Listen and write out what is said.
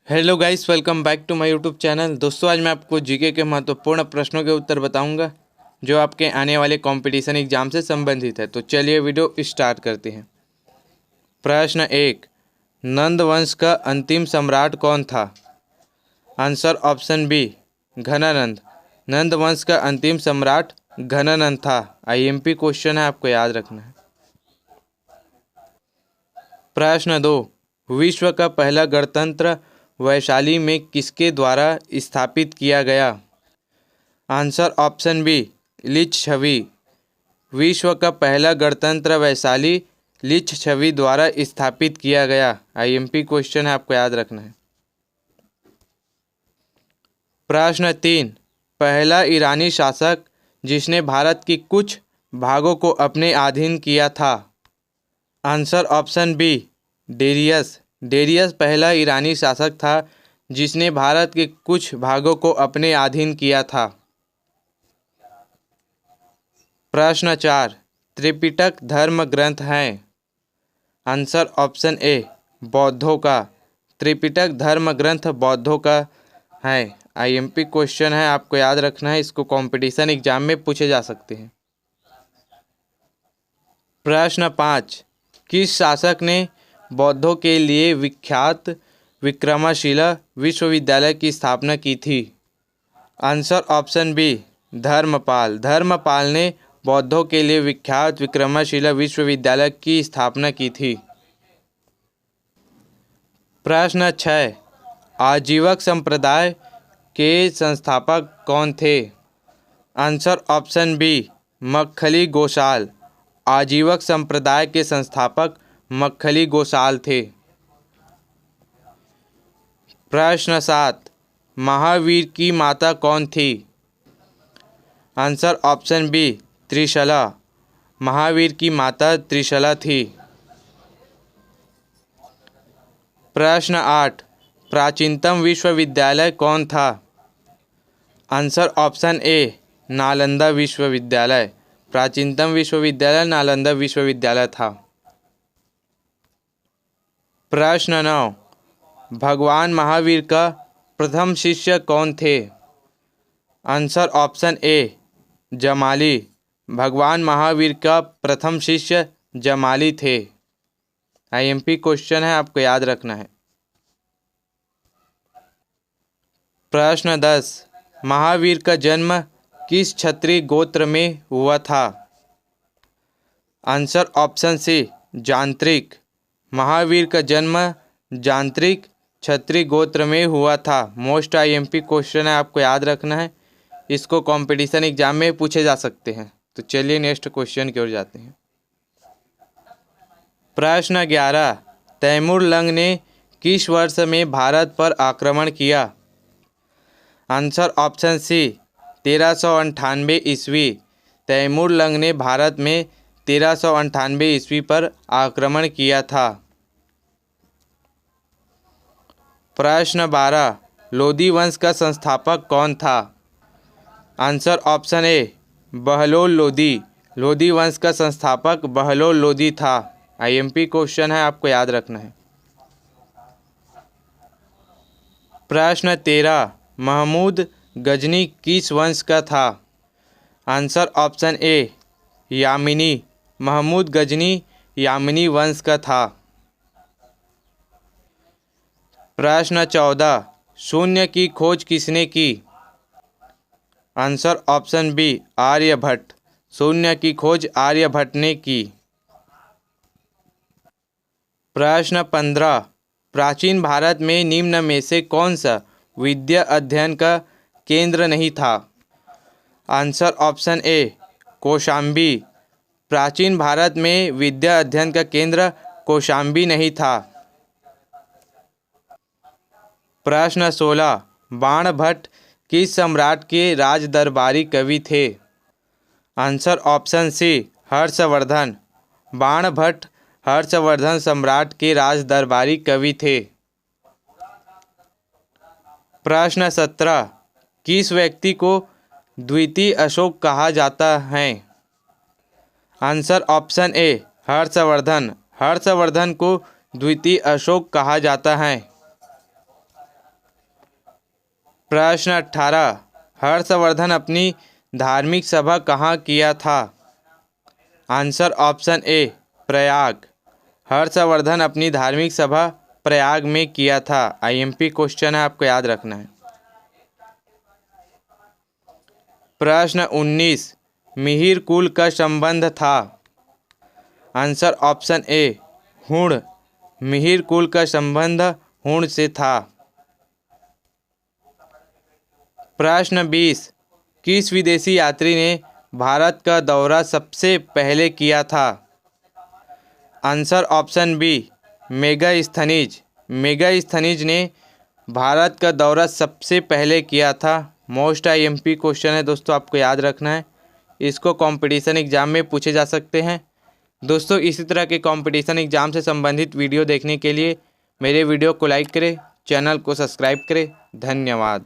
Hello guys, welcome back to my YouTube channel. दोस्तों, आज मैं आपको जीके के महत्वपूर्ण प्रश्नों के उत्तर बताऊंगा जो आपके आने वाले कंपटीशन एग्जाम से संबंधित है। तो चलिए वीडियो स्टार्ट करते हैं। प्रश्न 1, नंद वंश का अंतिम सम्राट कौन था? Answer option B, Ghananand. Nanda वंश का अंतिम सम्राट घनानंद था। आईएमपी क्वेश्चन है, आपको याद रखना है। प्रश्न 2, विश्व का पहला गणतंत्र वैशाली में किसके द्वारा स्थापित किया गया? Answer option B, Licchavi. विश्व का पहला गणतंत्र वैशाली लिच्छवी द्वारा स्थापित किया गया। आईएमपी क्वेश्चन है, आपको याद रखना है। प्रश्न 3, पहला ईरानी शासक जिसने भारत की कुछ भागों को अपने अधीन किया था? Answer option B, Darius. Darius पहला ईरानी शासक था जिसने भारत के कुछ भागों को अपने अधीन किया था। प्रश्न 4, त्रिपिटक धर्म ग्रंथ है? आंसर ऑप्शन ए, बौद्धों का। त्रिपिटक धर्म ग्रंथ बौद्धों का है। आईएमपी क्वेश्चन है, आपको याद रखना है। इसको कंपटीशन एग्जाम में पूछे जा सकते हैं। प्रश्न 5, किस शासक ने बौद्धों के लिए विख्यात विक्रमशिला विश्वविद्यालय की स्थापना की थी? Answer option B, Dharmapala. Dharmapala ने बौद्धों के लिए विख्यात विक्रमशिला विश्वविद्यालय की स्थापना की थी। प्रश्न 6, आजीवक संप्रदाय के संस्थापक कौन थे? Answer option B, Makkhali Gosala. Ajivika संप्रदाय के संस्थापक मक्खली गोसाल थे। प्रश्न 7, महावीर की माता कौन थी? Answer option B, Trishala. Mahavira की माता त्रिशला थी। प्रश्न 8, प्राचीनतम विश्वविद्यालय कौन था? आंसर ऑप्शन ए, नालंदा विश्वविद्यालय। प्राचीनतम विश्वविद्यालय नालंदा विश्वविद्यालय था। प्रश्न 9, भगवान महावीर का प्रथम शिष्य कौन थे? आंसर ऑप्शन ए, जमाली। भगवान महावीर का प्रथम शिष्य जमाली थे। आईएमपी क्वेश्चन है, आपको याद रखना है। प्रश्न 10, महावीर का जन्म किस क्षत्रिय गोत्र में हुआ था? Answer option C, Jnatrika. Mahavir का जन्म जांत्रिक क्षत्रिय गोत्र में हुआ था। मोस्ट आईएमपी क्वेश्चन है, आपको याद रखना है। इसको कंपटीशन एग्जाम में पूछे जा सकते हैं। तो चलिए नेक्स्ट क्वेश्चन की ओर जाते हैं। प्रश्न 11, तैमूर लंग ने किस वर्ष में भारत पर आक्रमण किया? आंसर ऑप्शन सी, 1398 ईस्वी। तैमूर लंग ने भारत में 1398 ईस्वी पर आक्रमण किया था। प्रश्न 12, लोदी वंश का संस्थापक कौन था? आंसर ऑप्शन ए, बहलोल लोदी। लोदी वंश का संस्थापक बहलोल लोदी था। आईएमपी क्वेश्चन है, आपको याद रखना है। प्रश्न 13, महमूद गजनी किस वंश का था? Answer option A, Yamini. Mahmud Ghazni Yamini वंश का था। प्रश्न 14, शून्य की खोज किसने की? Answer option B, Aryabhata. शून्य की खोज आर्यभट्ट ने की। प्रश्न 15, प्राचीन भारत में निम्न में से कौन सा विद्या अध्ययन का केंद्र नहीं था? आंसर ऑप्शन ए, कौशाम्बी। प्राचीन भारत में विद्या अध्ययन का केंद्र कौशाम्बी नहीं था। प्रश्न 16, बाणभट्ट किस सम्राट के राजदरबारी कवि थे? Answer option C, Harshavardhana. Banabhatta Harshavardhana सम्राट के राजदरबारी कवि थे। प्रश्न 17, किस व्यक्ति को द्वितीय अशोक कहा जाता है? आंसर ऑप्शन ए, हर्षवर्धन। हर्षवर्धन को द्वितीय अशोक कहा जाता है। प्रश्न 18, हर्षवर्धन अपनी धार्मिक सभा कहाँ किया था? आंसर ऑप्शन ए प्रयाग। हर्षवर्धन अपनी धार्मिक सभा प्रयाग में किया था। आईएमपी क्वेश्चन है, आपको याद रखना है। प्रश्न 19, मिहिर कुल का संबंध था? आंसर ऑप्शन ए हुण। मिहिर कुल का संबंध हुण से था। प्रश्न 20, किस विदेशी यात्री ने भारत का दौरा सबसे पहले किया था? Answer option B Megasthenes. Megasthenes ने भारत का दौरा सबसे पहले किया था। मोस्ट आईएमपी क्वेश्चन है दोस्तों, आपको याद रखना है। इसको कंपटीशन एग्जाम में पूछे जा सकते हैं। दोस्तों इसी तरह के कंपटीशन एग्जाम से संबंधित वीडियो देखने के लिए मेरे वीडियो को लाइक करें, चैनल को सब्सक्राइब करें। धन्यवाद।